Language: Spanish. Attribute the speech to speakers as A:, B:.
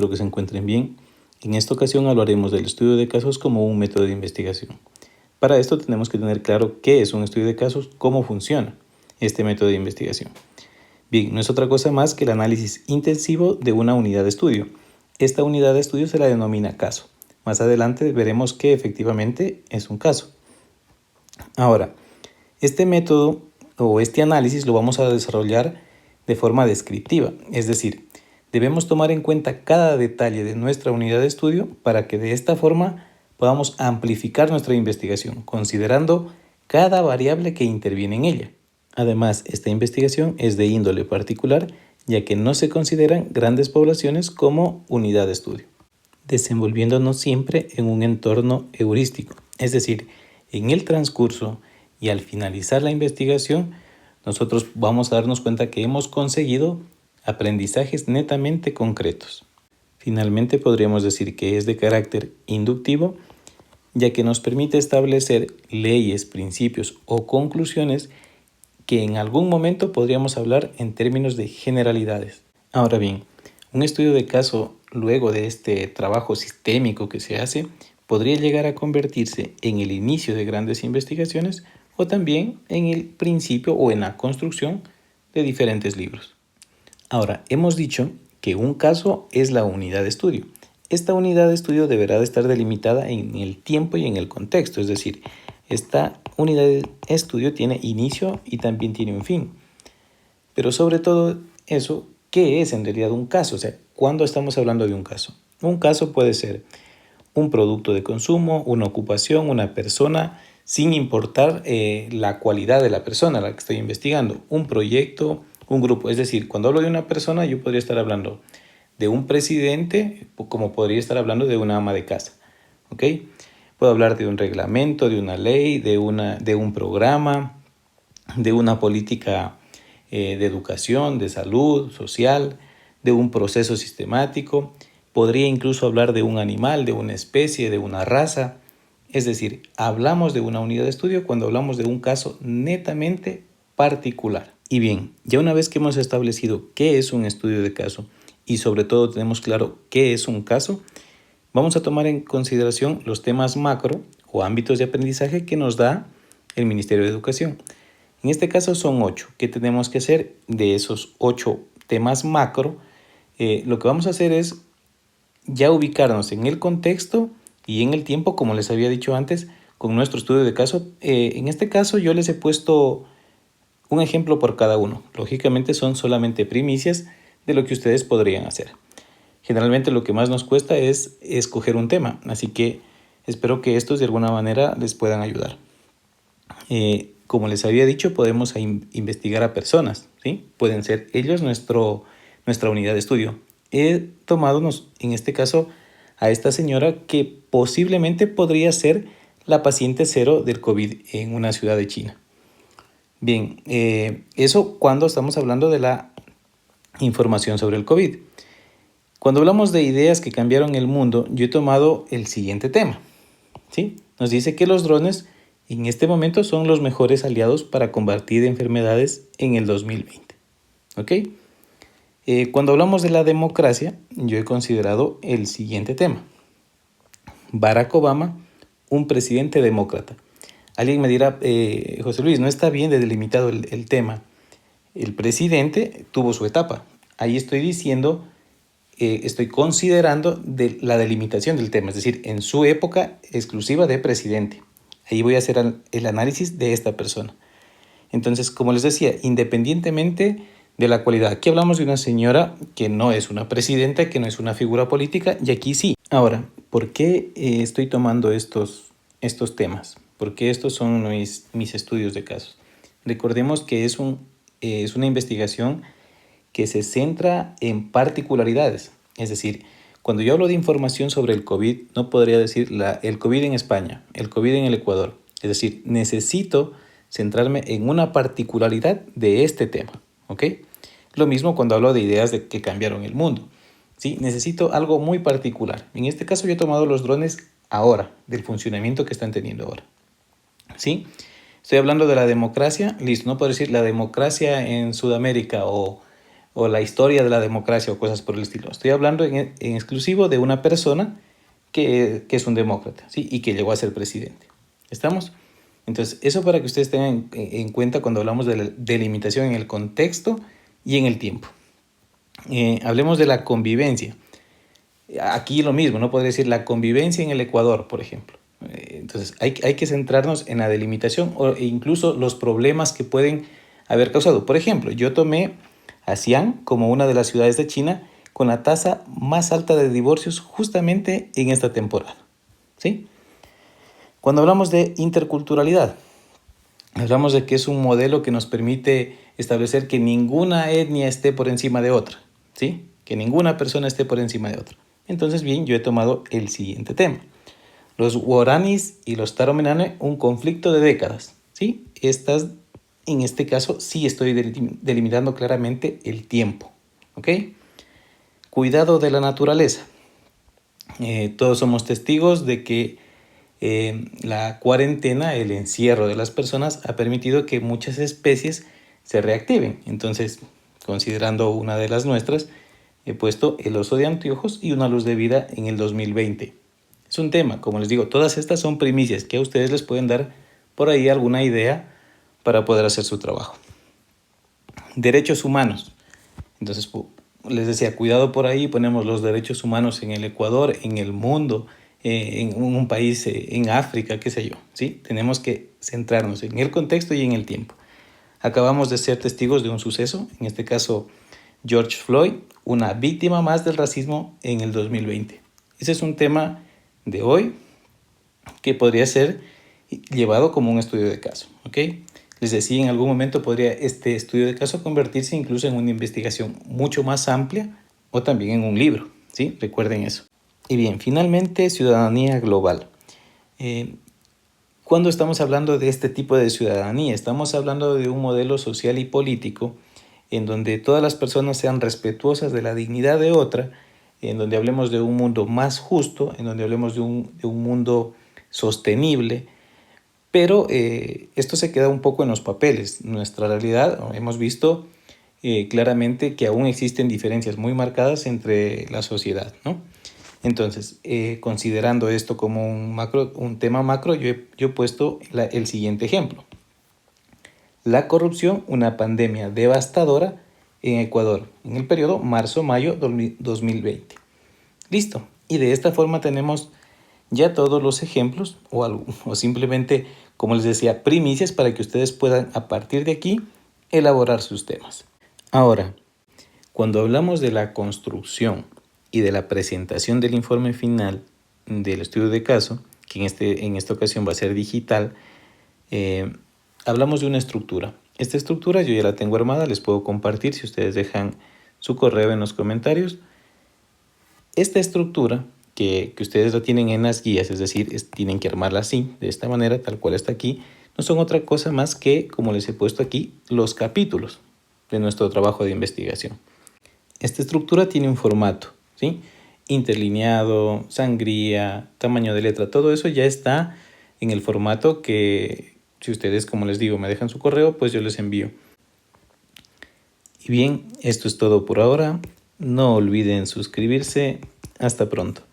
A: espero que se encuentren bien. En esta ocasión hablaremos del estudio de casos como un método de investigación. Para esto tenemos que tener claro qué es un estudio de casos, cómo funciona este método de investigación. Bien, no es otra cosa más que el análisis intensivo de una unidad de estudio. Esta unidad de estudio se la denomina caso. Más adelante veremos que efectivamente es un caso. Ahora, este método o este análisis lo vamos a desarrollar de forma descriptiva, es decir, debemos tomar en cuenta cada detalle de nuestra unidad de estudio para que de esta forma podamos amplificar nuestra investigación, considerando cada variable que interviene en ella. Además, esta investigación es de índole particular, ya que no se consideran grandes poblaciones como unidad de estudio, desenvolviéndonos siempre en un entorno heurístico, es decir, en el transcurso y al finalizar la investigación, nosotros vamos a darnos cuenta que hemos conseguido aprendizajes netamente concretos. Finalmente, podríamos decir que es de carácter inductivo, ya que nos permite establecer leyes, principios o conclusiones que en algún momento podríamos hablar en términos de generalidades. Ahora bien, un estudio de caso luego de este trabajo sistémico que se hace podría llegar a convertirse en el inicio de grandes investigaciones o también en el principio o en la construcción de diferentes libros. Ahora, hemos dicho que un caso es la unidad de estudio. Esta unidad de estudio deberá de estar delimitada en el tiempo y en el contexto, es decir, esta unidad de estudio tiene inicio y también tiene un fin. Pero sobre todo eso, ¿qué es en realidad un caso? O sea, ¿cuándo estamos hablando de un caso? Un caso puede ser un producto de consumo, una ocupación, una persona, sin importar la cualidad de la persona a la que estoy investigando, un proyecto, un grupo. Es decir, cuando hablo de una persona, yo podría estar hablando de un presidente, como podría estar hablando de una ama de casa. ¿Ok? Puedo hablar de un reglamento, de una ley, de un programa, de una política de educación, de salud, social, de un proceso sistemático. Podría incluso hablar de un animal, de una especie, de una raza. Es decir, hablamos de una unidad de estudio cuando hablamos de un caso netamente particular. Y bien, ya una vez que hemos establecido qué es un estudio de caso y sobre todo tenemos claro qué es un caso, vamos a tomar en consideración los temas macro o ámbitos de aprendizaje que nos da el Ministerio de Educación. En este caso son 8. ¿Qué tenemos que hacer de esos 8 temas macro? Lo que vamos a hacer es ya ubicarnos en el contexto y en el tiempo, como les había dicho antes, con nuestro estudio de caso. En este caso yo les he puesto un ejemplo por cada uno. Lógicamente son solamente primicias de lo que ustedes podrían hacer. Generalmente lo que más nos cuesta es escoger un tema, así que espero que estos de alguna manera les puedan ayudar. Como les había dicho, podemos investigar a personas, ¿sí? Pueden ser ellos nuestra unidad de estudio. He tomado en este caso a esta señora que posiblemente podría ser la paciente cero del COVID en una ciudad de China. Bien, eso cuando estamos hablando de la información sobre el COVID. Cuando hablamos de ideas que cambiaron el mundo, yo he tomado el siguiente tema, ¿sí? Nos dice que los drones en este momento son los mejores aliados para combatir enfermedades en el 2020. ¿Ok? Cuando hablamos de la democracia, yo he considerado el siguiente tema. Barack Obama, un presidente demócrata. Alguien me dirá, José Luis, no está bien delimitado el tema. El presidente tuvo su etapa. Ahí estoy diciendo, estoy considerando la delimitación del tema, es decir, en su época exclusiva de presidente. Ahí voy a hacer el análisis de esta persona. Entonces, como les decía, independientemente de la cualidad, aquí hablamos de una señora que no es una presidenta, que no es una figura política, y aquí sí. Ahora, ¿por qué estoy tomando estos temas? Porque estos son mis estudios de casos. Recordemos que es una investigación que se centra en particularidades. Es decir, cuando yo hablo de información sobre el COVID, no podría decir el COVID en España, el COVID en el Ecuador. Es decir, necesito centrarme en una particularidad de este tema. ¿Ok? Lo mismo cuando hablo de ideas de que cambiaron el mundo. ¿Sí? Necesito algo muy particular. En este caso yo he tomado los drones ahora, del funcionamiento que están teniendo ahora. ¿Sí? Estoy hablando de la democracia, listo, no puedo decir la democracia en Sudamérica o o la historia de la democracia o cosas por el estilo. Estoy hablando en exclusivo de una persona que es un demócrata, ¿sí? Y que llegó a ser presidente. ¿Estamos? Entonces, eso para que ustedes tengan en cuenta cuando hablamos de la delimitación en el contexto y en el tiempo. Hablemos de la convivencia. Aquí lo mismo, no podría decir la convivencia en el Ecuador, por ejemplo. Entonces, hay que centrarnos en la delimitación e incluso los problemas que pueden haber causado. Por ejemplo, yo tomé a Xi'an como una de las ciudades de China con la tasa más alta de divorcios justamente en esta temporada, ¿sí? Cuando hablamos de interculturalidad, hablamos de que es un modelo que nos permite establecer que ninguna etnia esté por encima de otra, ¿sí? Que ninguna persona esté por encima de otra. Entonces, bien, yo he tomado el siguiente tema. Los guaraníes y los taromenane, un conflicto de décadas, ¿sí? En este caso, sí estoy delimitando claramente el tiempo, ¿ok? Cuidado de la naturaleza. Todos somos testigos de que la cuarentena, el encierro de las personas, ha permitido que muchas especies se reactiven. Entonces, considerando una de las nuestras, he puesto el oso de anteojos y una luz de vida en el 2020. Es un tema, como les digo, todas estas son primicias que a ustedes les pueden dar por ahí alguna idea para poder hacer su trabajo. Derechos humanos. Entonces, les decía, cuidado por ahí, ponemos los derechos humanos en el Ecuador, en el mundo, en un país, en África, qué sé yo, ¿sí? Tenemos que centrarnos en el contexto y en el tiempo. Acabamos de ser testigos de un suceso, en este caso George Floyd, una víctima más del racismo en el 2020. Ese es un tema de hoy que podría ser llevado como un estudio de caso, ¿ok? Les decía, en algún momento podría este estudio de caso convertirse incluso en una investigación mucho más amplia o también en un libro, ¿sí? Recuerden eso. Y bien, finalmente, ciudadanía global. Cuando estamos hablando de este tipo de ciudadanía, estamos hablando de un modelo social y político en donde todas las personas sean respetuosas de la dignidad de otra, en donde hablemos de un mundo más justo, en donde hablemos de un mundo sostenible, pero esto se queda un poco en los papeles. Nuestra realidad, hemos visto claramente que aún existen diferencias muy marcadas entre la sociedad, ¿no? Entonces, considerando esto como un tema macro, yo he puesto el siguiente ejemplo. La corrupción, una pandemia devastadora en Ecuador, en el periodo marzo-mayo 2020. Listo. Y de esta forma tenemos ya todos los ejemplos o simplemente, como les decía, primicias para que ustedes puedan a partir de aquí elaborar sus temas. Ahora, cuando hablamos de la construcción y de la presentación del informe final del estudio de caso, que en esta ocasión va a ser digital, hablamos de una estructura. Esta estructura yo ya la tengo armada, les puedo compartir si ustedes dejan su correo en los comentarios. Esta estructura que ustedes la tienen en las guías, es decir, tienen que armarla así, de esta manera, tal cual está aquí, no son otra cosa más que, como les he puesto aquí, los capítulos de nuestro trabajo de investigación. Esta estructura tiene un formato, ¿sí? Interlineado, sangría, tamaño de letra, todo eso ya está en el formato que, si ustedes, como les digo, me dejan su correo, pues yo les envío. Y bien, esto es todo por ahora. No olviden suscribirse. Hasta pronto.